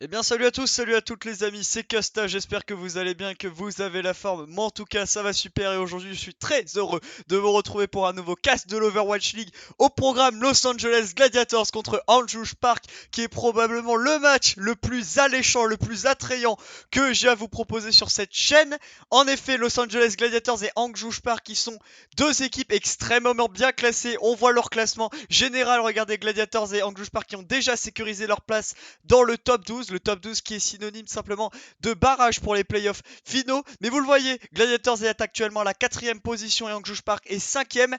Eh bien salut à tous, salut à toutes les amis, c'est Casta, j'espère que vous allez bien, que vous avez la forme. Moi en tout cas ça va super et aujourd'hui je suis très heureux de vous retrouver pour un nouveau cast de l'Overwatch League. Au programme Los Angeles Gladiators contre Anjush Park, qui est probablement le match le plus alléchant, le plus attrayant que j'ai à vous proposer sur cette chaîne. En effet, Los Angeles Gladiators et Anjush Park qui sont deux équipes extrêmement bien classées. On voit leur classement général, regardez, Gladiators et Anjush Park qui ont déjà sécurisé leur place dans le top 12 qui est synonyme simplement de barrage pour les playoffs finaux. Mais vous le voyez, Gladiators est actuellement à la 4ème position et Anjush Park est 5ème.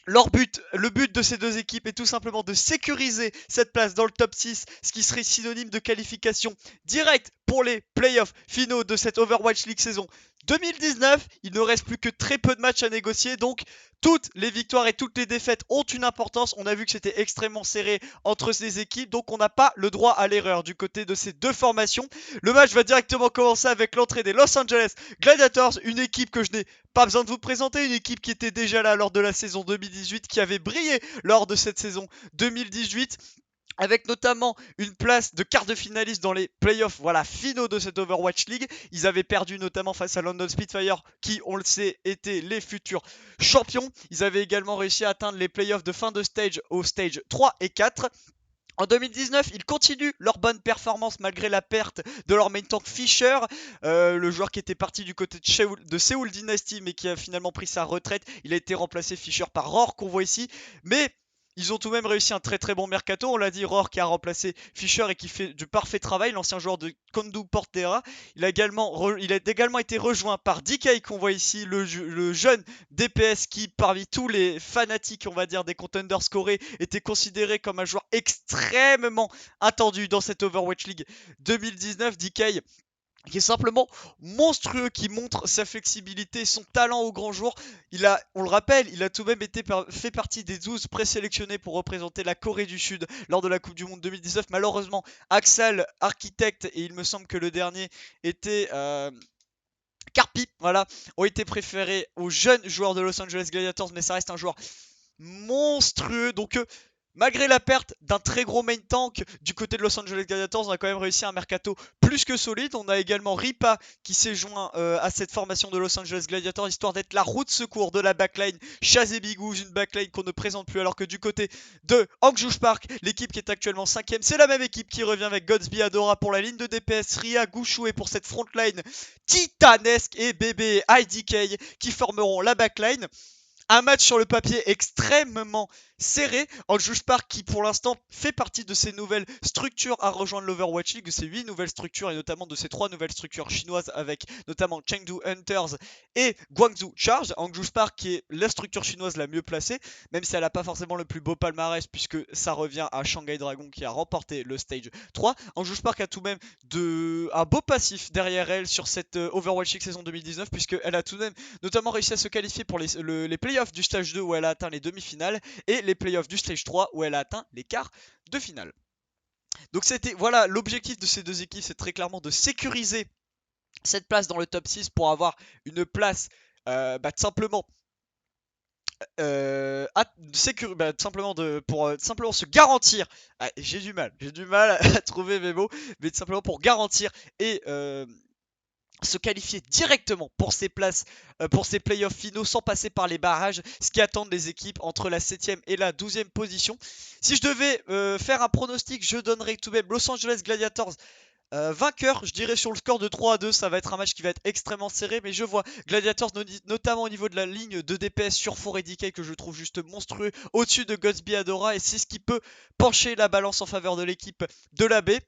Le but de ces deux équipes est tout simplement de sécuriser cette place dans le top 6, ce qui serait synonyme de qualification directe pour les playoffs finaux de cette Overwatch League saison 2019. Il ne reste plus que très peu de matchs à négocier, donc toutes les victoires et toutes les défaites ont une importance. On a vu que c'était extrêmement serré entre ces équipes, donc on n'a pas le droit à l'erreur du côté de ces deux formations. Le match va directement commencer avec l'entrée des Los Angeles Gladiators, une équipe que je n'ai pas besoin de vous présenter, une équipe qui était déjà là lors de la saison 2018, qui avait brillé lors de cette saison 2018, avec notamment une place de quart de finaliste dans les playoffs, voilà, finaux de cette Overwatch League. Ils avaient perdu notamment face à London Spitfire, qui, on le sait, étaient les futurs champions. Ils avaient également réussi à atteindre les playoffs de fin de stage au stage 3 et 4. En 2019, ils continuent leur bonne performance malgré la perte de leur main tank Fisher, le joueur qui était parti du côté de Seoul Dynasty mais qui a finalement pris sa retraite. Il a été remplacé Fisher par Roar qu'on voit ici, mais ils ont tout de même réussi un très très bon mercato. On l'a dit, Roar qui a remplacé Fisher et qui fait du parfait travail, l'ancien joueur de Kondu Portera. Il a également été rejoint par DK qu'on voit ici, le jeune DPS qui, parmi tous les fanatiques, on va dire, des contenders scorés, était considéré comme un joueur extrêmement attendu dans cette Overwatch League 2019. DK qui est simplement monstrueux, qui montre sa flexibilité, son talent au grand jour. On le rappelle, il a tout de même fait partie des 12 présélectionnés pour représenter la Corée du Sud lors de la Coupe du Monde 2019. Malheureusement, Axel, Architect, et il me semble que le dernier était... Carpi, voilà, ont été préférés aux jeunes joueurs de Los Angeles Gladiators, mais ça reste un joueur monstrueux. Donc, malgré la perte d'un très gros main tank du côté de Los Angeles Gladiators, on a quand même réussi un mercato plus que solide. On a également Ripa qui s'est joint à cette formation de Los Angeles Gladiators, histoire d'être la roue de secours de la backline. Chaz et Bigouz, une backline qu'on ne présente plus, alors que du côté de Anjush Park, l'équipe qui est actuellement 5ème, c'est la même équipe qui revient avec Godsby Adora pour la ligne de DPS, Ria Gouchoué pour cette frontline titanesque et bébé IDK qui formeront la backline. Un match sur le papier extrêmement serré. Anjush Park qui pour l'instant fait partie de ces nouvelles structures à rejoindre l'Overwatch League, de ces 8 nouvelles structures et notamment de ces 3 nouvelles structures chinoises avec notamment Chengdu Hunters et Guangzhou Charge. Anjush Park qui est la structure chinoise la mieux placée, même si elle n'a pas forcément le plus beau palmarès puisque ça revient à Shanghai Dragon qui a remporté le stage 3. Anjush Park a tout de même un beau passif derrière elle sur cette Overwatch League saison 2019 puisqu'elle a tout de même notamment réussi à se qualifier pour les playoffs du stage 2 où elle a atteint les demi-finales et les playoffs du stage 3 où elle a atteint les quarts de finale. Donc c'était, voilà, l'objectif de ces deux équipes, c'est très clairement de sécuriser cette place dans le top 6 pour avoir une place tout simplement pour simplement se garantir. J'ai du mal à trouver mes mots, mais simplement pour garantir et se qualifier directement pour ces places, pour ces playoffs finaux sans passer par les barrages, ce qui attendent les équipes entre la 7ème et la 12ème position. Si je devais faire un pronostic, je donnerais tout de même Los Angeles Gladiators vainqueur, je dirais sur le score de 3-2. Ça va être un match qui va être extrêmement serré, mais je vois Gladiators notamment au niveau de la ligne de DPS sur DK que je trouve juste monstrueux au-dessus de Godsby Adora, et c'est ce qui peut pencher la balance en faveur de l'équipe de la baie.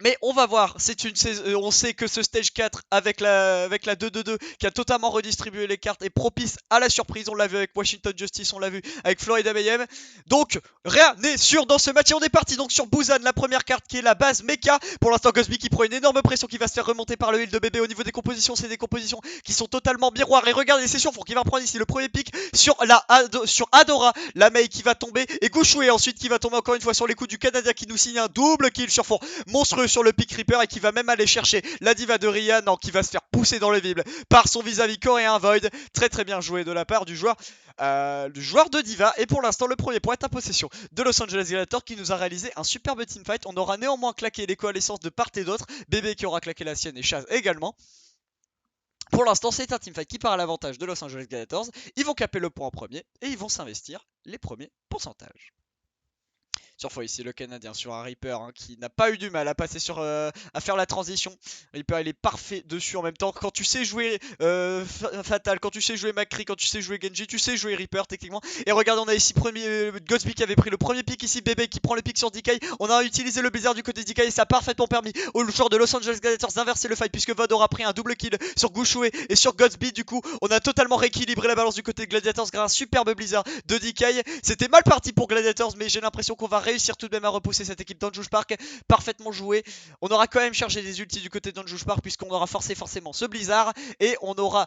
Mais on va voir, on sait que ce stage 4 avec la 2-2-2 qui a totalement redistribué les cartes est propice à la surprise. On l'a vu avec Washington Justice, on l'a vu avec Florida Mayhem. Donc rien n'est sûr dans ce match et on est parti donc sur Busan, la première carte qui est la base Mecha. Pour l'instant Godsby qui prend une énorme pression qui va se faire remonter par le heal de bébé au niveau des compositions. C'est des compositions qui sont totalement miroirs. Et regardez, c'est sûr qu'il va prendre ici le premier pick sur Adora, la Mei qui va tomber, et Gouchou et ensuite qui va tomber encore une fois sur les coups du Canadien qui nous signe un double kill sur fond monstrueux. feu sur le pick Reaper et qui va même aller chercher la diva de Ryan, non, qui va se faire pousser dans les vibles par son vis-à-vis coréen Void. Très très bien joué de la part du joueur de Diva. Et pour l'instant, le premier point est à possession de Los Angeles Gladiators qui nous a réalisé un superbe teamfight. On aura néanmoins claqué les coalescences de part et d'autre. Bébé qui aura claqué la sienne et Chaz également. Pour l'instant, c'est un teamfight qui part à l'avantage de Los Angeles Gladiators. Ils vont caper le point en premier et ils vont s'investir les premiers pourcentages. Surfois ici le Canadien sur un Reaper qui n'a pas eu du mal à passer à faire la transition. Reaper il est parfait dessus en même temps. Quand tu sais jouer Fatal, quand tu sais jouer Macri, quand tu sais jouer Genji, tu sais jouer Reaper techniquement. Et regarde, on a ici Ghostby qui avait pris le premier pick ici, Bébé qui prend le pick sur DK. On a utilisé le Blizzard du côté de DK et ça a parfaitement permis au joueur de Los Angeles Gladiators d'inverser le fight puisque Vod aura pris un double kill sur Gouchoué et sur Ghostby. Du coup, on a totalement rééquilibré la balance du côté de Gladiators grâce à un superbe Blizzard de DK. C'était mal parti pour Gladiators, mais j'ai l'impression qu'on va réussir tout de même à repousser cette équipe d'Anjouj Park. Parfaitement joué. On aura quand même chargé des ultis du côté d'Anjouj Park puisqu'on aura forcé forcément ce Blizzard. Et on aura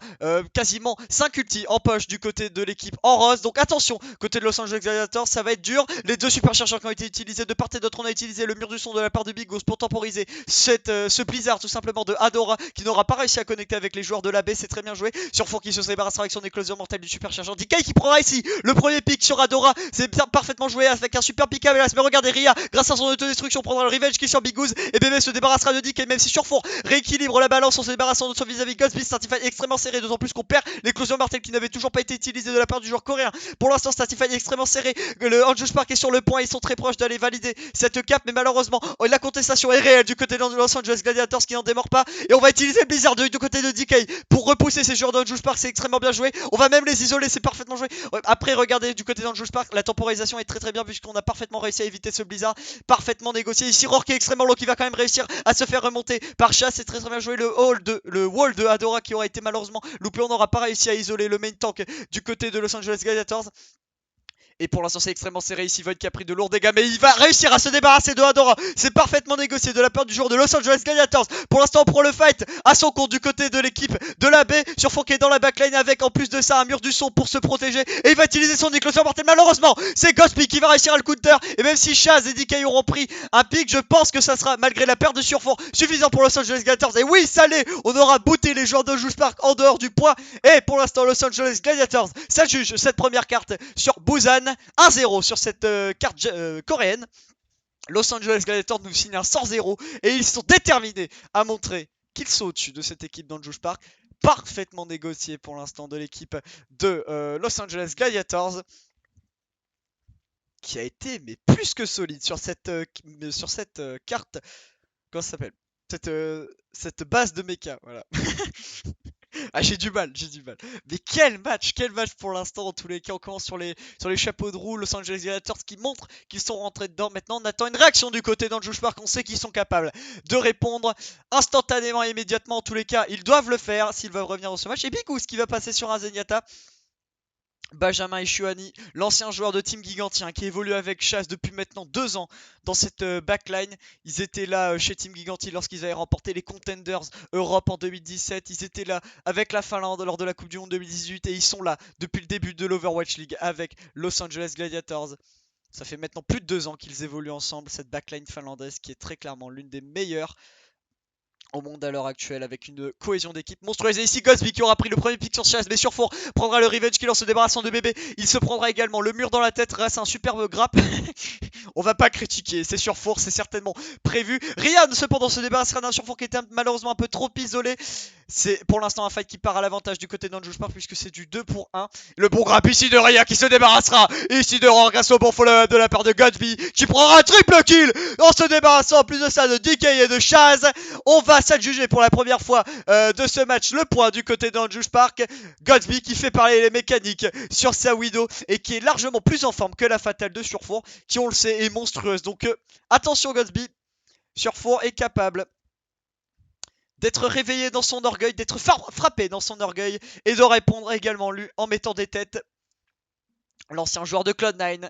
quasiment 5 ultis en poche du côté de l'équipe en rose. Donc attention, côté de Los Angeles Gladiators, ça va être dur. Les deux super chercheurs qui ont été utilisés de part et d'autre, on a utilisé le mur du son de la part de Big Ghost pour temporiser ce Blizzard tout simplement de Adora qui n'aura pas réussi à connecter avec les joueurs de la baie. C'est très bien joué. Sur Four qui se débarrassera avec son éclosion mortelle du super chercheur. DK qui prendra ici le premier pick sur Adora. C'est parfaitement joué avec un super pick à Velas. Mais regardez, Ria, grâce à son autodestruction, prendra le revenge qui est sur Big Goose. Et Bébé se débarrassera de DK, même si Surfour rééquilibre la balance en se débarrassant de son vis-à-vis Ghostby. C'est un teamfight extrêmement serré, d'autant plus qu'on perd l'éclosion mortelle qui n'avait toujours pas été utilisée de la part du joueur coréen. Pour l'instant, c'est un teamfight extrêmement serré. Le Anjouj Park est sur le point, ils sont très proches d'aller valider cette cap, mais malheureusement, la contestation est réelle du côté de Los Angeles Gladiators qui n'en démord pas. Et on va utiliser le Blizzard du côté de DK pour repousser ces joueurs d'Anjouj Park. C'est extrêmement bien joué. On va même les isoler, c'est parfaitement joué. Après, regardez, du côté d'Anjouj Park, la temporisation est très très bien puisqu'on a parfaitement réussi à éviter ce Blizzard. Parfaitement négocié. Ici, Rourke est extrêmement low qui va quand même réussir à se faire remonter par Chasse. C'est très très bien joué. Le wall de Adora qui aura été malheureusement loupé. On n'aura pas réussi à isoler le main tank du côté de Los Angeles Gladiators. Et pour l'instant c'est extrêmement serré ici, Void qui a pris de lourds dégâts, mais il va réussir à se débarrasser de Adora. C'est parfaitement négocié de la part du joueur de Los Angeles Gladiators. Pour l'instant on prend le fight à son compte du côté de l'équipe de la baie. Sur Fon qui est dans la backline avec en plus de ça un mur du son pour se protéger. Et il va utiliser son éclosion mortelle. Malheureusement c'est Ghostby qui va réussir à le counter. Et même si Chaz et DK auront pris un pick, je pense que ça sera malgré la perte de surfond suffisant pour Los Angeles Gladiators. Et oui ça l'est, on aura booté les joueurs de Anjouj Park en dehors du point. Et pour l'instant Los Angeles Gladiators ça juge cette première carte sur Busan. 1-0 sur cette carte coréenne. Los Angeles Gladiators nous signent un 100-0 et ils sont déterminés à montrer qu'ils sont au-dessus de cette équipe d'Anjouj Park. Parfaitement négocié pour l'instant de l'équipe de Los Angeles Gladiators qui a été mais plus que solide sur cette carte. Comment ça s'appelle cette base de mecha, voilà. Ah j'ai du mal. Mais quel match pour l'instant en tous les cas. On commence sur les chapeaux de roue. Los Angeles Gladiators qui montrent qu'ils sont rentrés dedans. Maintenant on attend une réaction du côté d'Anjouj Park. On sait qu'ils sont capables de répondre instantanément et immédiatement. En tous les cas ils doivent le faire s'ils veulent revenir dans ce match. Et Bigous qui va passer sur un Zenyatta. Benjamin Ishuani, l'ancien joueur de Team Gigantien qui évolue avec Chaz depuis maintenant 2 ans dans cette backline. Ils étaient là chez Team Giganti lorsqu'ils avaient remporté les Contenders Europe en 2017. Ils étaient là avec la Finlande lors de la Coupe du Monde 2018 et ils sont là depuis le début de l'Overwatch League avec Los Angeles Gladiators. Ça fait maintenant plus de 2 ans qu'ils évoluent ensemble, cette backline finlandaise qui est très clairement l'une des meilleures au monde à l'heure actuelle avec une cohésion d'équipe monstrueuse. Et ici Ghostby qui aura pris le premier pick sur Chaz, mais sur Four prendra le revenge kill en se débarrassant de Bébé. Il se prendra également le mur dans la tête grâce à un superbe grappe. On va pas critiquer, c'est sur Four, c'est certainement prévu. Ryan cependant se débarrassera d'un Surfour qui était malheureusement un peu trop isolé. C'est pour l'instant un fight qui part à l'avantage du côté d'Anjouj Park puisque c'est du 2 pour 1. Le bon grappe ici de Ryan qui se débarrassera ici de Roar grâce au bon follow de la part de Ghostby qui prendra un triple kill en se débarrassant en plus de ça de DK et de Chaz. On va s'adjuger pour la première fois de ce match le point du côté d'Anjouj Park. Ghostby qui fait parler les mécaniques sur sa Widow et qui est largement plus en forme que la Fatale de Surfour qui on le sait est monstrueuse. Donc attention Ghostby, Surfour est capable d'être réveillé dans son orgueil, d'être frappé dans son orgueil et de répondre également lui en mettant des têtes. L'ancien joueur de Cloud9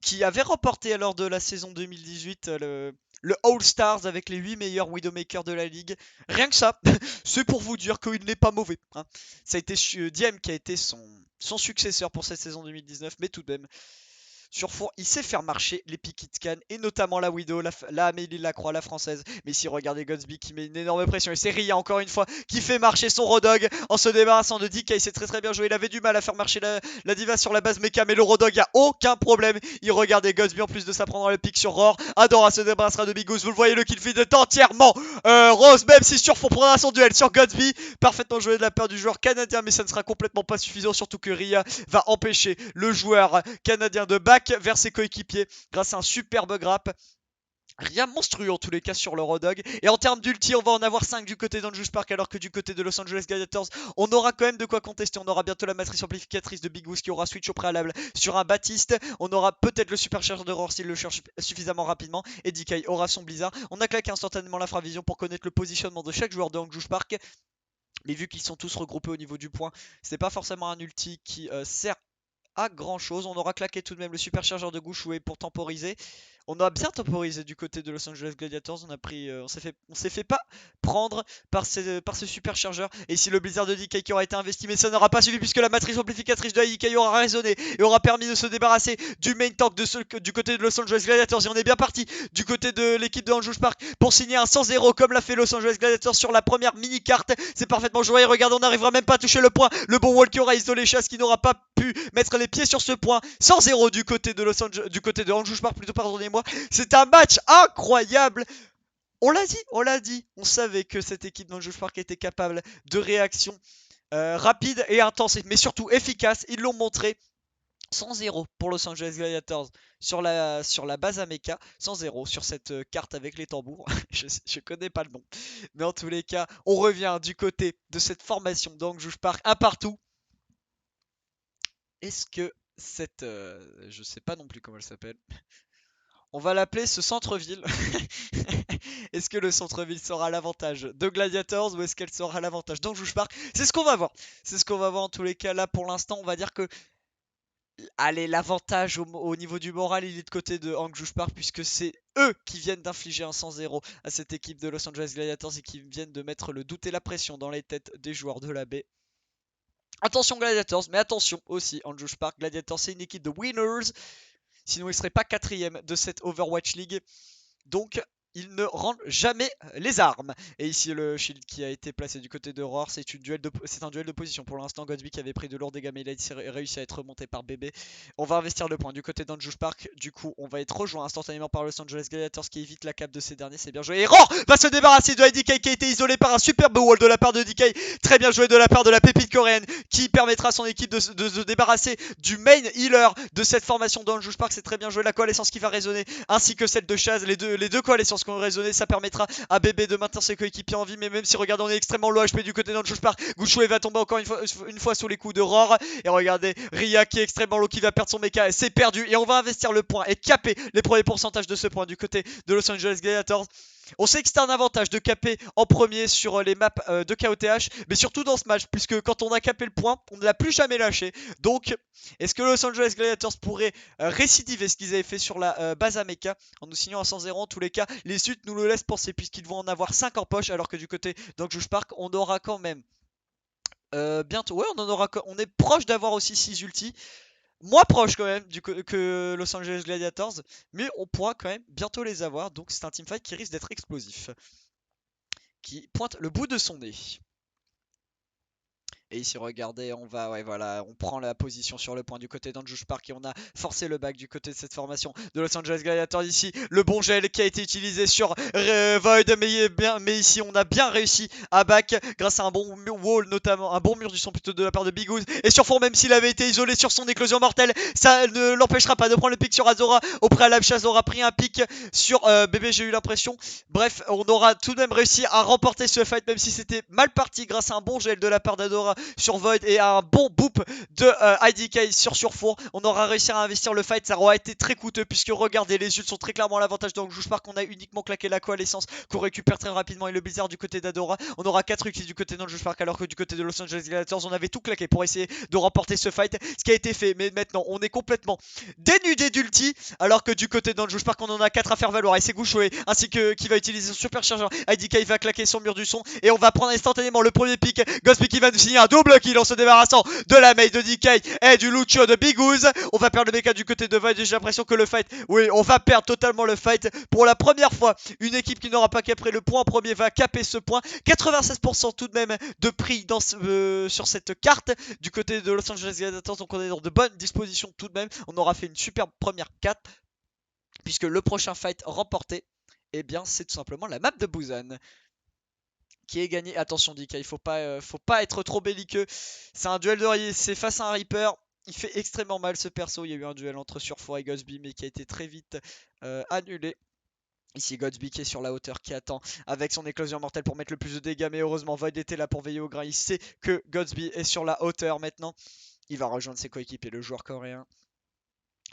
qui avait remporté lors de la saison 2018 le All-Stars avec les 8 meilleurs Widowmakers de la ligue. Rien que ça, c'est pour vous dire qu'il n'est pas mauvais. Hein. Ça a été Diem qui a été son successeur pour cette saison 2019, mais tout de même. Sur Four, il sait faire marcher les pick hit scan et notamment la Widow, la Amélie Lacroix, la française. Mais ici, regardez Godsby qui met une énorme pression. Et c'est Ria encore une fois qui fait marcher son Rodog en se débarrassant de DK. C'est très bien joué. Il avait du mal à faire marcher la diva sur la base mecha, mais le Rodog, il a aucun problème. Il regardait Godsby en plus de ça prendre le pick sur Roar. Adora se débarrassera de Big Goose. Vous le voyez, le kill feed est entièrement Rose, même si sur Four prendra son duel sur Godsby. Parfaitement joué de la part du joueur canadien, mais ça ne sera complètement pas suffisant, surtout que Ria va empêcher le joueur canadien de back vers ses coéquipiers grâce à un superbe grab. Rien monstrueux en tous les cas sur le Rodog. Et en termes d'ulti, on va en avoir 5 du côté d'Anjoush Park, alors que du côté de Los Angeles Gladiators, on aura quand même de quoi contester. On aura bientôt la matrice amplificatrice de Big Goose qui aura switch au préalable sur un Baptiste. On aura peut-être le superchargeur de Roar s'il le cherche suffisamment rapidement. Et DK aura son Blizzard. On a claqué instantanément l'infravision pour connaître le positionnement de chaque joueur de Anjoush Park. Mais vu qu'ils sont tous regroupés au niveau du point, c'est pas forcément un ulti qui sert à grand chose. On aura claqué tout de même le superchargeur de Gouchoué pour temporiser. On a bien temporisé du côté de Los Angeles Gladiators. On s'est fait pas prendre par ce superchargeur. Et ici le Blizzard de DK qui aura été investi, mais ça n'aura pas suffi puisque la matrice amplificatrice de DK aura résonné et aura permis de se débarrasser du main tank du côté de Los Angeles Gladiators. Et on est bien parti du côté de l'équipe de Anjoush Park pour signer un 100-0 comme l'a fait Los Angeles Gladiators sur la première mini carte. C'est parfaitement joué. Regarde, on n'arrivera même pas à toucher le point. Le bon wall qui aura isolé Chasse qui n'aura pas pu mettre les pieds sur ce point. 100-0 du côté de Anjoush Park, plutôt, pardonnez-moi. C'est un match incroyable. On l'a dit. On savait que cette équipe d'Anjoush Park était capable de réactions rapides et intenses, mais surtout efficaces. Ils l'ont montré. 100-0 pour Los Angeles Gladiators sur la base Ameca, 100-0 sur cette carte avec les tambours. je connais pas le nom, mais en tous les cas, on revient du côté de cette formation d'Anjoush Park, un partout. Est-ce que cette... je sais pas non plus comment elle s'appelle. On va l'appeler ce centre-ville. Est-ce que le centre-ville sera l'avantage de Gladiators ou est-ce qu'elle sera l'avantage d'Anjoush Park? C'est ce qu'on va voir. C'est ce qu'on va voir en tous les cas. Là, pour l'instant, on va dire que... Allez, l'avantage au niveau du moral, il est de côté de Anjoush Park puisque c'est eux qui viennent d'infliger un 100-0 à cette équipe de Los Angeles Gladiators et qui viennent de mettre le doute et la pression dans les têtes des joueurs de la baie. Attention Gladiators, mais attention aussi Anjoush Park. Gladiators, c'est une équipe de winners. Sinon, ils ne seraient pas 4ème de cette Overwatch League. Donc, ils ne rendent jamais les armes. Et ici, le shield qui a été placé du côté de Roar, c'est un duel de position. Pour l'instant, Godsby qui avait pris de lourds dégâts, mais il a réussi à être remonté par BB. On va investir le point du côté d'Anjoush Park. Du coup, on va être rejoint instantanément par Los Angeles Gladiators qui évite la cape de ces derniers. C'est bien joué. Et Roar va se débarrasser de IDK qui a été isolé par un superbe wall de la part de DK. Très bien joué de la part de la pépite coréenne qui permettra à son équipe de se débarrasser du main healer de cette formation d'Anjoush Park. C'est très bien joué. La coalescence qui va résonner ainsi que celle de Chaz. Les deux coalescences qui ont résonné, ça permettra à BB de maintenir ses coéquipiers en vie. Mais même si, regardez, on est extrêmement low HP du côté d'Anjoush Park. Gouchoué va tomber encore une fois sous les coups de Roar. Et regardez, Ria qui est extrêmement low, qui va perdre son mecha. C'est perdu. Et on va investir le point et caper les premiers pourcentages de ce point du côté de Los Angeles Gladiators. On sait que c'est un avantage de caper en premier sur les maps de KOTH, mais surtout dans ce match, puisque quand on a capé le point, on ne l'a plus jamais lâché. Donc, est-ce que Los Angeles Gladiators pourrait récidiver ce qu'ils avaient fait sur la base Ameca en nous signant à 100-0? En tous les cas, les suites nous le laissent penser, puisqu'ils vont en avoir 5 en poche, alors que du côté d'Anjoush Park, on aura quand même bientôt... Ouais, on est proche d'avoir aussi 6 ultis. Moins proche quand même que Los Angeles Gladiators, mais on pourra quand même bientôt les avoir, donc c'est un teamfight qui risque d'être explosif, qui pointe le bout de son nez. Et ici, regardez, on prend la position sur le point du côté d'Anjoush Park et on a forcé le back du côté de cette formation de Los Angeles Gladiators. Ici, le bon gel qui a été utilisé sur Void, mais ici, on a bien réussi à back grâce à un bon wall, notamment un bon mur du son plutôt de la part de Big Goose. Et sur Four, même s'il avait été isolé sur son éclosion mortelle, ça ne l'empêchera pas de prendre le pic sur Azora. Au préalable, Chaz aura pris un pic sur BB, j'ai eu l'impression. Bref, on aura tout de même réussi à remporter ce fight, même si c'était mal parti grâce à un bon gel de la part d'Adora sur Void et un bon boop de IDK sur Four. On aura réussi à investir le fight. Ça aura été très coûteux puisque regardez, les ults sont très clairement à l'avantage d'Anjoush Park. On a uniquement claqué la coalescence qu'on récupère très rapidement et le Blizzard du côté d'Adora. On aura 4 ultis du côté d'Anjoush Park, alors que du côté de Los Angeles Gladiators on avait tout claqué pour essayer de remporter ce fight, ce qui a été fait. Mais maintenant on est complètement dénudé d'ulti, alors que du côté d'Anjoush Park on en a 4 à faire valoir. Et c'est Gouchoué ainsi que qui va utiliser son superchargeur. IDK va claquer son mur du son et on va prendre instantanément le premier pick. Godsby qui va nous signer un double kill en se débarrassant de la main de DK et du Lucio de Bigouz. On va perdre le mecha du côté de Void. J'ai l'impression que le fight, oui, on va perdre totalement le fight. Pour la première fois, une équipe qui n'aura pas capé le point en premier va caper ce point. 96% tout de même de prix sur cette carte du côté de Los Angeles Gladiators. Donc on est dans de bonnes dispositions tout de même. On aura fait une superbe première 4 puisque le prochain fight remporté, eh bien c'est tout simplement la map de Busan qui est gagné. Attention DK, il faut pas être trop belliqueux. C'est un duel de c'est face à un Reaper. Il fait extrêmement mal ce perso. Il y a eu un duel entre Surfour et Godsby mais qui a été très vite annulé. Ici Godsby qui est sur la hauteur, qui attend avec son éclosion mortelle pour mettre le plus de dégâts. Mais heureusement Void était là pour veiller au grain. Il sait que Godsby est sur la hauteur maintenant. Il va rejoindre ses coéquipiers, le joueur coréen.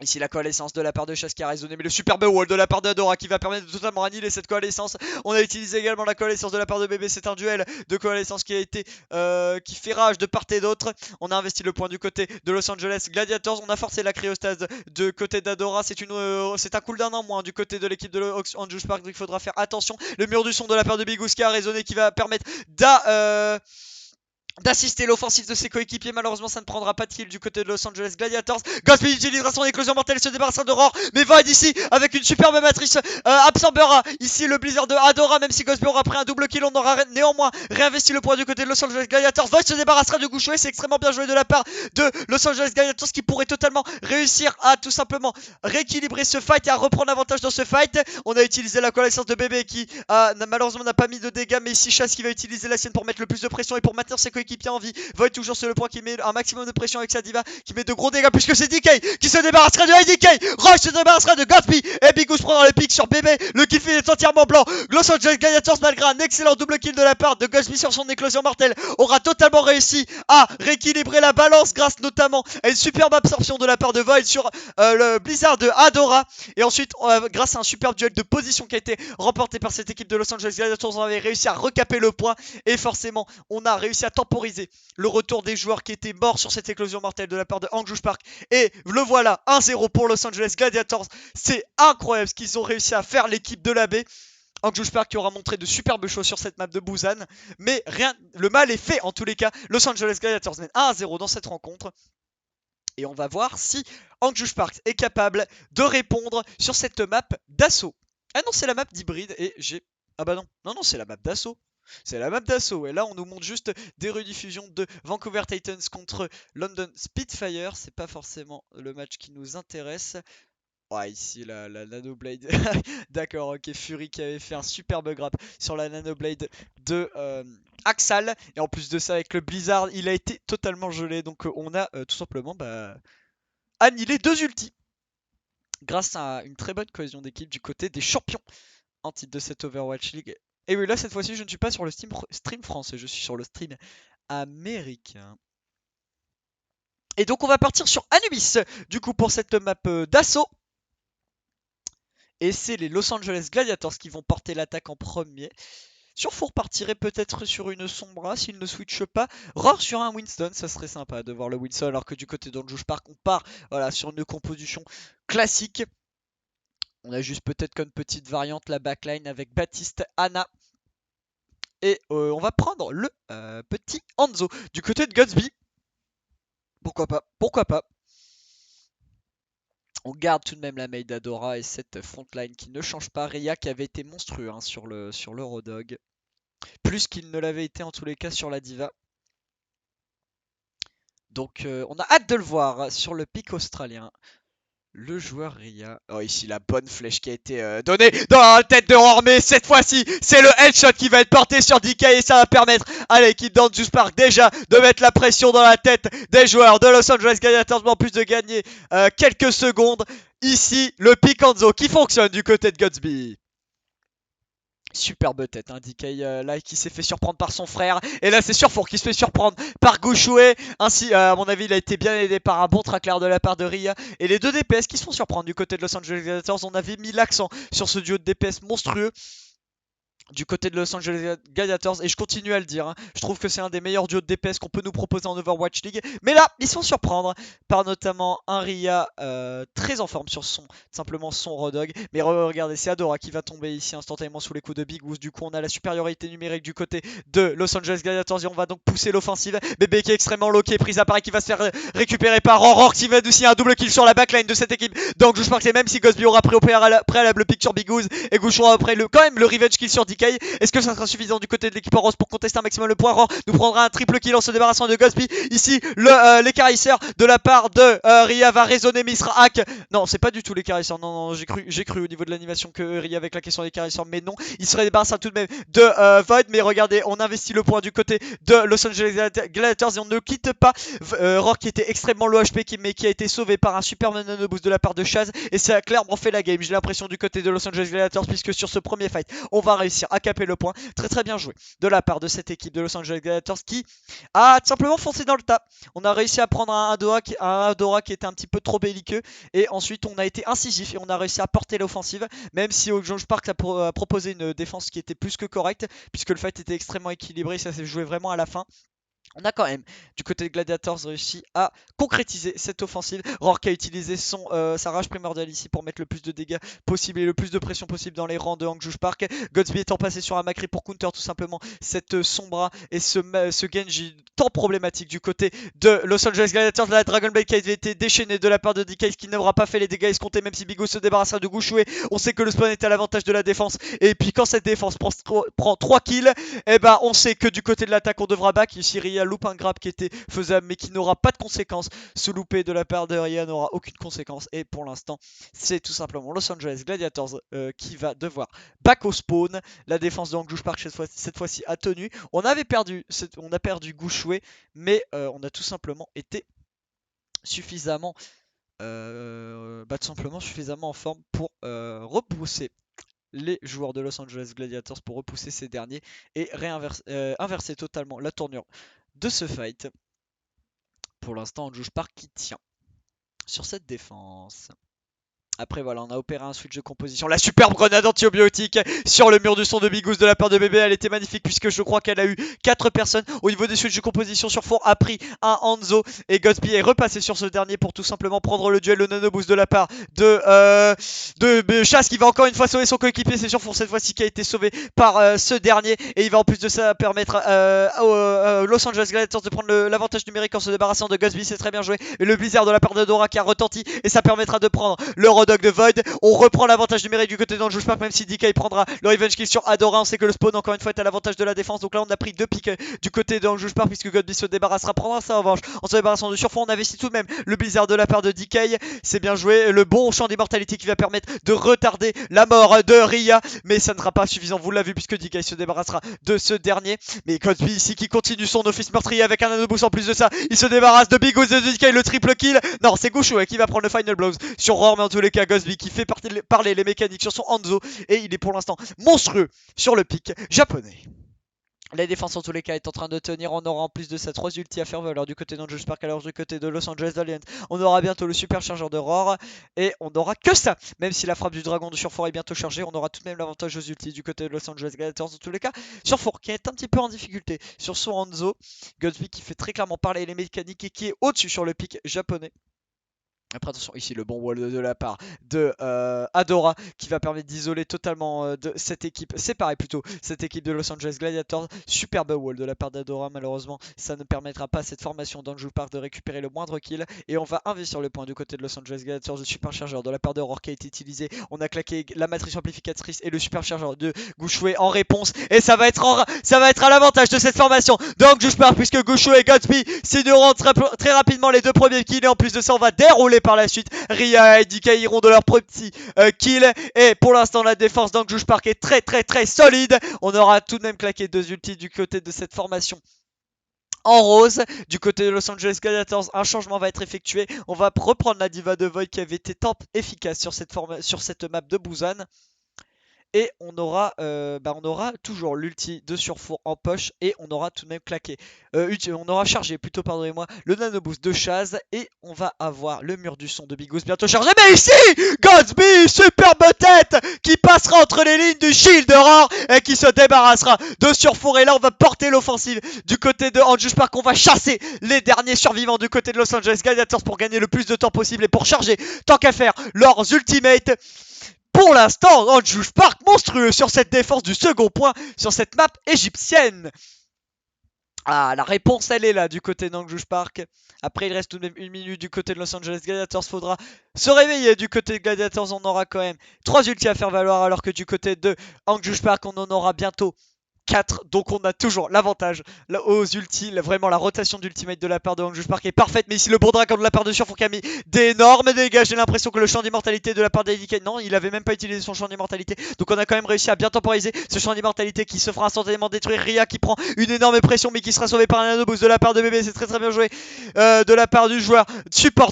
Ici la coalescence de la part de Chas qui a raisonné, mais le superbe wall de la part d'Adora qui va permettre de totalement annihiler cette coalescence. On a utilisé également la coalescence de la part de Bébé. C'est un duel de coalescence qui a été qui fait rage de part et d'autre. On a investi le point du côté de Los Angeles Gladiators. On a forcé la cryostase du côté d'Adora. C'est un cooldown en moins du côté de l'équipe de Anjoush Park. Donc il faudra faire attention. Le mur du son de la part de Bigous qui a raisonné, qui va permettre d'assister l'offensive de ses coéquipiers. Malheureusement ça ne prendra pas de kill du côté de Los Angeles Gladiators. Godsby utilisera son éclosion mortelle et se débarrassera d'Aurore, mais Void ici avec une superbe matrice absorbera ici le blizzard de Adora. Même si Godsby aura pris un double kill, on aura néanmoins réinvesti le point du côté de Los Angeles Gladiators. Void se débarrassera de Gouchoué. C'est extrêmement bien joué de la part de Los Angeles Gladiators qui pourrait totalement réussir à tout simplement rééquilibrer ce fight et à reprendre l'avantage dans ce fight. On a utilisé la coalescence de Bébé qui malheureusement n'a pas mis de dégâts, mais ici Chas qui va utiliser la sienne pour mettre le plus de pression et pour maintenir ses coéquipiers en vie. Void toujours sur le point qui met un maximum de pression avec sa diva, qui met de gros dégâts puisque c'est DK qui se débarrassera de IDK. Roche se débarrassera de Godsby et Bigous prend le pic sur Bébé. Le kill feed est entièrement blanc. Los Angeles Gladiators, malgré un excellent double kill de la part de Godsby sur son éclosion mortelle, aura totalement réussi à rééquilibrer la balance grâce notamment à une superbe absorption de la part de Void sur le blizzard de Adora. Et ensuite grâce à un superbe duel de position qui a été remporté par cette équipe de Los Angeles Gladiators, on avait réussi à recaper le point. Et forcément on a réussi à temporiser le retour des joueurs qui étaient morts sur cette éclosion mortelle de la part de Anjoush Park. Et le voilà, 1-0 pour Los Angeles Gladiators. C'est incroyable ce qu'ils ont réussi à faire, l'équipe de la baie. Anjoush Park qui aura montré de superbes choses sur cette map de Busan. Mais rien, le mal est fait en tous les cas. Los Angeles Gladiators mène 1-0 dans cette rencontre. Et on va voir si Anjoush Park est capable de répondre sur cette map d'assaut. Ah non, c'est la map d'hybride et j'ai... Ah bah non, non, c'est la map d'assaut. C'est la map d'assaut. Et là, on nous montre juste des rediffusions de Vancouver Titans contre London Spitfire. C'est pas forcément le match qui nous intéresse. Ouais, ici, la Nanoblade. D'accord, ok. Fury qui avait fait un superbe grappe sur la Nanoblade de Axal. Et en plus de ça, avec le Blizzard, il a été totalement gelé. Donc, on a tout simplement annihilé 2 ultis. Grâce à une très bonne cohésion d'équipe du côté des champions en titre de cette Overwatch League. Et oui, là, cette fois-ci, je ne suis pas sur le stream français, je suis sur le stream américain. Et donc, on va partir sur Anubis, du coup, pour cette map d'assaut. Et c'est les Los Angeles Gladiators qui vont porter l'attaque en premier. Surfour partirait peut-être sur une Sombra s'il ne switch pas. Roar sur un Winston, ça serait sympa de voir le Winston, alors que du côté d'Anjoush Park, on part voilà, sur une composition classique. On a juste peut-être comme petite variante la backline avec Baptiste, Anna. Et on va prendre le petit Hanzo du côté de Godsby. Pourquoi pas, pourquoi pas. On garde tout de même la maid d'Adora et cette frontline qui ne change pas. Rhea qui avait été monstrueux hein, sur l'Eurodog. Plus qu'il ne l'avait été en tous les cas sur la Diva. Donc on a hâte de le voir sur le pic australien. Le joueur Rhea. Oh, ici la bonne flèche qui a été donnée dans la tête de Roar. Mais cette fois-ci, c'est le headshot qui va être porté sur DK. Et ça va permettre à l'équipe d'Anjoush Park déjà de mettre la pression dans la tête des joueurs de Los Angeles Gladiators. Mais en plus de gagner quelques secondes. Ici, le pick Hanzo qui fonctionne du côté de Godsby. Superbe tête, hein, DK là qui s'est fait surprendre par son frère. Et là c'est Surfour qui se fait surprendre par Gouchoué. Ainsi à mon avis il a été bien aidé par un bon tracler de la part de Rhea. Et les deux DPS qui se font surprendre du côté de Los Angeles Gladiators. On avait mis l'accent sur ce duo de DPS monstrueux. du côté de Los Angeles Gladiators, et je continue à le dire, hein. Je trouve que c'est un des meilleurs duos de DPS qu'on peut nous proposer en Overwatch League, mais là ils se font surprendre par notamment un Ria très en forme sur simplement son Rodog, mais regardez, c'est Adora qui va tomber ici instantanément sous les coups de Big Goose. Du coup on a la supériorité numérique du côté de Los Angeles Gladiators et on va donc pousser l'offensive. Bébé qui est extrêmement loqué, prise à Paris qui va se faire récupérer par Aurore qui va aussi un double kill sur la backline de cette équipe. Donc je pense que même si Gosby aura pris au préalable pick sur Big Goose et Gouchon après quand même le revenge kill sur DK, est-ce que ça sera suffisant du côté de l'équipe en rose pour contester un maximum le point? Aurore nous prendra un triple kill en se débarrassant de Gosby. Ici l'écarisseur de la part de Ria va résonner, mais il sera hack. Non, c'est pas du tout l'écarisseur, non, j'ai cru au niveau de l'animation que Ria avec la question d'écarisseur, mais non, il serait débarrassé tout de même de Void. Mais regardez, on investit le point du côté de Los Angeles Gladiators et on ne quitte pas Roar qui était extrêmement low HP mais qui a été sauvé par un super nano boost de la part de Chaz, et ça a clairement fait la game, j'ai l'impression, du côté de Los Angeles Gladiators, puisque sur ce premier fight on va réussir à caper le point. Très bien joué de la part de cette équipe de Los Angeles Gladiators qui a tout simplement foncé dans le tas. On a réussi à prendre un Adora qui était un petit peu trop belliqueux, et ensuite on a été incisif et on a réussi à porter l'offensive, même si Orange Park a proposé une défense qui était plus que correcte, puisque le fight était extrêmement équilibré, ça s'est joué vraiment à la fin. On a quand même, du côté de Gladiators, réussi à concrétiser cette offensive. Rourke a utilisé sa rage primordiale ici pour mettre le plus de dégâts possible et le plus de pression possible dans les rangs de Hangzhou Park. Godsby étant passé sur un Macri pour counter tout simplement cette Sombra et ce Genji tant problématique du côté de Los Angeles Gladiators. La Dragon Blade qui a été déchaînée de la part de DK, qui n'aura pas fait les dégâts escomptés, même si Bigo se débarrassera de Gouchoué. On sait que le spawn est à l'avantage de la défense, et puis quand cette défense prend 3 kills, eh ben on sait que du côté de l'attaque on devra back. Ici Ria loupe un grab qui était faisable mais qui n'aura pas de conséquences. Ce loupé de la part de Ria n'aura aucune conséquence, et pour l'instant c'est tout simplement Los Angeles Gladiators qui va devoir back au spawn. La défense de Hangzhou Park cette fois-ci a tenu. On a perdu Gouchoué, mais on a tout simplement été suffisamment tout simplement suffisamment en forme pour repousser les joueurs de Los Angeles Gladiators, pour repousser ces derniers et inverser totalement la tournure de ce fight. Pour l'instant, Hangzhou Park qui tient sur cette défense. Après voilà, on a opéré un switch de composition. La superbe grenade antibiotique sur le mur du son de Bigous de la part de Bébé. Elle était magnifique, puisque je crois qu'elle a eu 4 personnes. Au niveau des switches de composition sur fond, a pris un Hanzo, et Godsby est repassé sur ce dernier pour tout simplement prendre le duel. Le nano boost de la part de Chaz, qui va encore une fois sauver son coéquipier. C'est sur fond cette fois-ci qui a été sauvé par ce dernier, et il va en plus de ça permettre aux Los Angeles Gladiators de prendre l'avantage numérique en se débarrassant de Godsby. C'est très bien joué. Et le blizzard de la part de Dora qui a retenti, et ça permettra de prendre le Rodog de Void. On reprend l'avantage numérique du côté d'Hangzhou Park, même si DK prendra le revenge kill sur Adora. On sait que le spawn encore une fois est à l'avantage de la défense, donc là on a pris 2 pics du côté d'Hangzhou Park, puisque Godby se débarrassera, prendra sa revanche en se débarrassant du surfond. On investit tout de même le blizzard de la part de DK, c'est bien joué. Le bon champ d'immortalité qui va permettre de retarder la mort de Ria, mais ça ne sera pas suffisant, vous l'avez vu, puisque DK se débarrassera de ce dernier. Mais Godby ici qui continue son office meurtrier avec un nano boost. En plus de ça, il se débarrasse de Big Oz de DK, le triple kill. Non, c'est Gouchou qui va prendre le final blows sur Roar, mais en tous les cas Godsby qui fait parler les mécaniques sur son Hanzo, et il est pour l'instant monstrueux sur le pic japonais. La défense en tous les cas est en train de tenir. On aura en plus de ça 3 ultis à faire valoir du côté d'Hangzhou Park. Alors du côté de Los Angeles Alliance, on aura bientôt le super chargeur de Roar, et on n'aura que ça. Même si la frappe du dragon de Surfour est bientôt chargée, on aura tout de même l'avantage aux ultis du côté de Los Angeles Gladiators. En tous les cas, Surfour qui est un petit peu en difficulté sur son Hanzo. Godsby qui fait très clairement parler les mécaniques et qui est au-dessus sur le pic japonais. Après attention, ici le bon wall de la part de Adora, qui va permettre d'isoler totalement de cette équipe. C'est pareil plutôt, cette équipe de Los Angeles Gladiators. Superbe wall de la part d'Adora. Malheureusement ça ne permettra pas à cette formation d'Hangzhou Park de récupérer le moindre kill, et on va investir le point du côté de Los Angeles Gladiators. Le superchargeur de la part de Roar qui a été utilisé. On a claqué la matrice amplificatrice et le superchargeur de Gouchoué en réponse, et ça va être à l'avantage de cette formation d'Hangzhou Park, puisque Gouchoué et Godsby signeront très rapidement les 2 premiers kills, et en plus de ça on va dérouler par la suite. Ria et DK iront de leur petit kill, et pour l'instant la défense d'Hangzhou Park est très solide. On aura tout de même claqué 2 ultis du côté de cette formation en rose. Du côté de Los Angeles Gladiators, un changement va être effectué. On va reprendre la diva de Void qui avait été tant efficace sur cette map de Busan. Et on aura toujours l'ulti de Surfour en poche et on aura tout de même claqué. On aura chargé plutôt, pardonnez-moi, le nano boost de Chaz et on va avoir le mur du son de Bigous bientôt chargé. Mais ici, Godsby, superbe tête qui passera entre les lignes du shield d'Aurore et qui se débarrassera de Surfour. Et là, on va porter l'offensive du côté de Anjush Park. On va chasser les derniers survivants du côté de Los Angeles Gladiators pour gagner le plus de temps possible et pour charger, tant qu'à faire, leurs ultimates. Pour l'instant, Anjush Park monstrueux sur cette défense du second point sur cette map égyptienne. Ah, la réponse elle est là du côté d'Anjush Park. Après il reste tout de même une minute du côté de Los Angeles Gladiators. Faudra se réveiller du côté de Gladiators. On aura quand même 3 ultis à faire valoir alors que du côté de Anjush Park on en aura bientôt 4, donc on a toujours l'avantage aux ultis, vraiment la rotation d'ultimate de la part de Anjush Park est parfaite, mais ici le bon dragon de la part de Surfour qui a mis d'énormes dégâts. J'ai l'impression que le champ d'immortalité de la part d'Eddie, non, il avait même pas utilisé son champ d'immortalité, donc on a quand même réussi à bien temporiser ce champ d'immortalité qui se fera instantanément détruire. Ria qui prend une énorme pression mais qui sera sauvé par un nanoboost de la part de Bébé, c'est très bien joué de la part du joueur support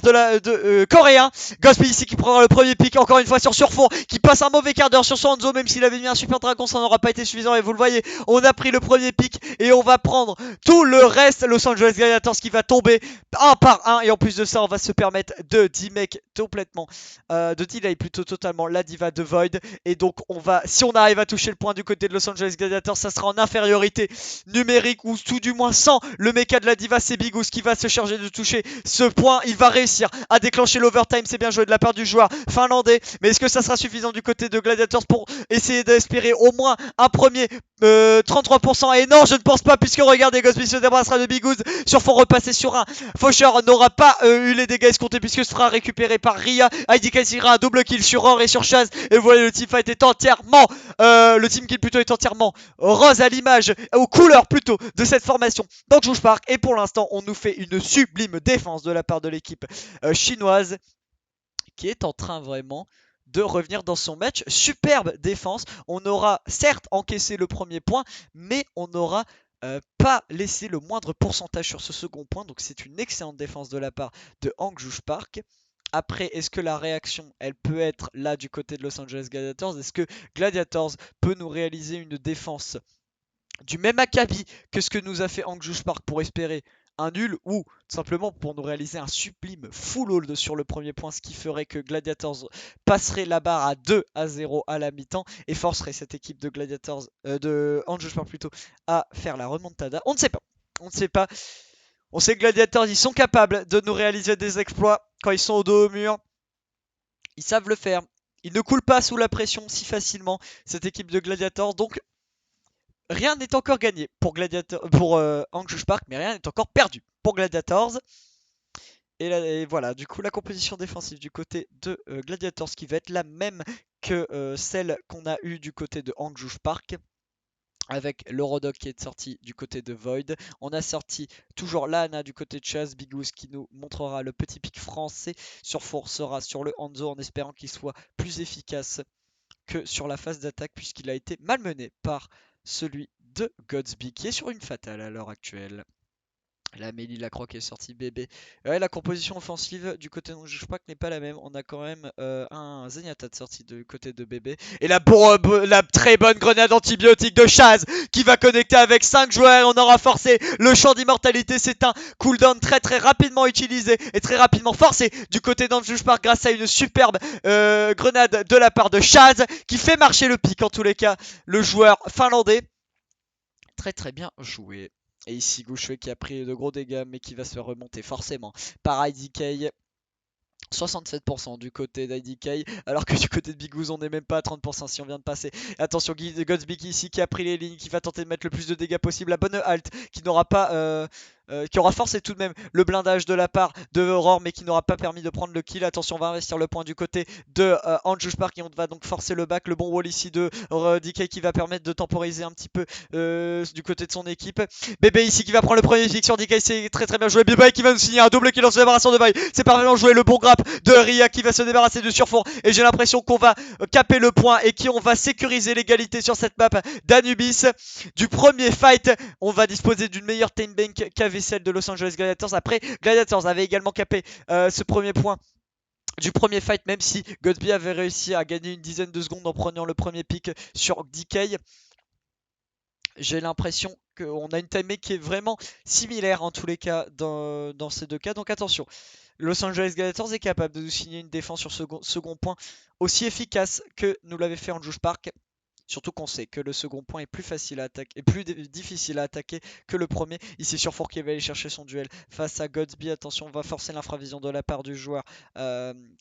coréen. Ghostby ici qui prendra le premier pick encore une fois sur Surfour qui passe un mauvais quart d'heure sur son Hanzo, même s'il avait mis un super dragon ça n'aura pas été suffisant et vous le voyez. On a pris le premier pick et on va prendre tout le reste. Los Angeles Gladiators qui va tomber un par un. Et en plus de ça, on va se permettre de D-Make complètement, de delay plutôt totalement la diva de Void. Et donc, si on arrive à toucher le point du côté de Los Angeles Gladiators, ça sera en infériorité numérique ou tout du moins sans le mecha de la diva. C'est Bigous qui va se charger de toucher ce point. Il va réussir à déclencher l'overtime. C'est bien joué de la part du joueur finlandais. Mais est-ce que ça sera suffisant du côté de Gladiators pour essayer d'espérer au moins un premier 33%? Et non, je ne pense pas, puisque regardez, Ghostby se débarrassera de Bigous. Surfour repasser sur un Faucheur n'aura pas eu les dégâts escomptés puisque ce sera récupéré par Ria. IDK ira un double kill sur Or et sur Chaz. Et vous voyez, le teamfight est entièrement le team kill plutôt est entièrement rose à l'image, aux couleurs plutôt de cette formation d'Anjush Park. Et pour l'instant, on nous fait une sublime défense de la part de l'équipe chinoise qui est en train vraiment de revenir dans son match. Superbe défense. On aura certes encaissé le premier point, mais on n'aura pas laissé le moindre pourcentage sur ce second point. Donc c'est une excellente défense de la part de Anjush Park. Après, est-ce que la réaction, elle peut être là du côté de Los Angeles Gladiators? Est-ce que Gladiators peut nous réaliser une défense du même acabit que ce que nous a fait Anjush Park pour espérer un nul ou tout simplement pour nous réaliser un sublime full hold sur le premier point, ce qui ferait que Gladiators passerait la barre à 2-0 à la mi-temps et forcerait cette équipe de Gladiators, de Anjush Park plutôt, à faire la remontada. On ne sait pas. On ne sait pas. On sait que Gladiators, ils sont capables de nous réaliser des exploits quand ils sont au dos au mur. Ils savent le faire. Ils ne coulent pas sous la pression si facilement, cette équipe de Gladiators. Donc, rien n'est encore gagné pour Anjush Park, mais rien n'est encore perdu pour Gladiators. Et voilà, du coup, la composition défensive du côté de Gladiators qui va être la même que celle qu'on a eue du côté de Anjush Park. Avec le Rodok qui est sorti du côté de Void. On a sorti toujours Lana du côté de Chaz. Bigous qui nous montrera le petit pic français. Surfour sera sur le Hanzo en espérant qu'il soit plus efficace que sur la phase d'attaque puisqu'il a été malmené par celui de Godsby qui est sur une fatale à l'heure actuelle. La Mélie Lacroix qui est sortie bébé. Ouais, la composition offensive du côté de Anjush Park n'est pas la même. On a quand même un Zenyatta de sortie du côté de bébé. Et la très bonne grenade antibiotique de Chaz qui va connecter avec 5 joueurs. On aura forcé le champ d'immortalité. C'est un cooldown très rapidement utilisé et très rapidement forcé du côté d'Anjush Park grâce à une superbe grenade de la part de Chaz qui fait marcher le pic en tous les cas. Le joueur finlandais. Très bien joué. Et ici Gouchouet qui a pris de gros dégâts mais qui va se remonter forcément par IDK. 67% du côté d'IDK, alors que du côté de Bigous on n'est même pas à 30% si on vient de passer. Attention, Godsby ici qui a pris les lignes, qui va tenter de mettre le plus de dégâts possible. La bonne halt qui n'aura pas... qui aura forcé tout de même le blindage de la part de Aurore mais qui n'aura pas permis de prendre le kill. Attention, on va investir le point du côté de Anjush Park et on va donc forcer le back. Le bon wall ici de DK qui va permettre de temporiser un petit peu du côté de son équipe. Bébé ici qui va prendre le premier pick sur DK, c'est très bien joué. Bébé qui va nous signer un double kill en se débarrassant de Void. C'est parfaitement joué, le bon grab de Ria qui va se débarrasser de Surfour et j'ai l'impression qu'on va caper le point et qu'on va sécuriser l'égalité sur cette map d'Anubis. Du premier fight, on va disposer d'une meilleure team bank qu'avait celle de Los Angeles Gladiators. Après, Gladiators avait également capé ce premier point du premier fight, même si Godsby avait réussi à gagner une dizaine de secondes en prenant le premier pick sur DK. J'ai l'impression qu'on a une timing qui est vraiment similaire en tous les cas dans ces deux cas. Donc attention, Los Angeles Gladiators est capable de nous signer une défense sur second point aussi efficace que nous l'avait fait en Juge Park. Surtout qu'on sait que le second point est plus facile à attaquer, est plus difficile à attaquer que le premier. Ici sur Four qui va aller chercher son duel face à Godsby. Attention, on va forcer l'infravision de la part du joueur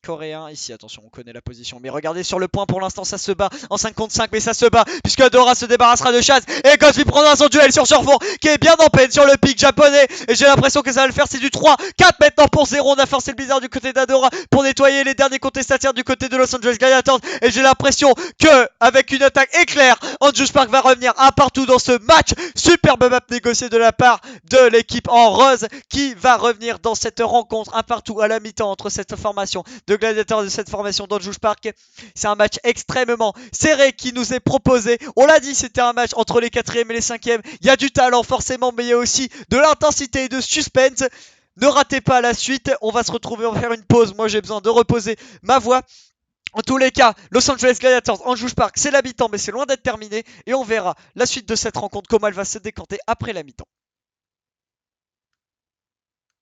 coréen. Ici, attention, on connaît la position. Mais regardez sur le point, pour l'instant, ça se bat en 5 contre 5. Mais ça se bat puisque Dora se débarrassera de Chaz. Et Godsby prendra son duel sur Surfour qui est bien en peine sur le pic japonais. Et j'ai l'impression que ça va le faire. C'est du 3-4 maintenant pour 0. On a forcé le bizarre du côté d'Adora pour nettoyer les derniers contestataires du côté de Los Angeles Gladiators. Et j'ai l'impression que avec une attaque éclair, Andrews Park va revenir un partout dans ce match. Superbe map négocié de la part de l'équipe en rose qui va revenir dans cette rencontre un partout à la mi-temps entre cette formation de gladiateurs et de cette formation d'Andrews Park. C'est un match extrêmement serré qui nous est proposé. On l'a dit, c'était un match entre les 4e et les 5e. Il y a du talent forcément, mais il y a aussi de l'intensité et de suspense. Ne ratez pas la suite, on va se retrouver, on va faire une pause. Moi j'ai besoin de reposer ma voix. En tous les cas, Los Angeles Gladiators en Juge Park, c'est la mi-temps, mais c'est loin d'être terminé. Et on verra la suite de cette rencontre, comment elle va se décanter après la mi-temps.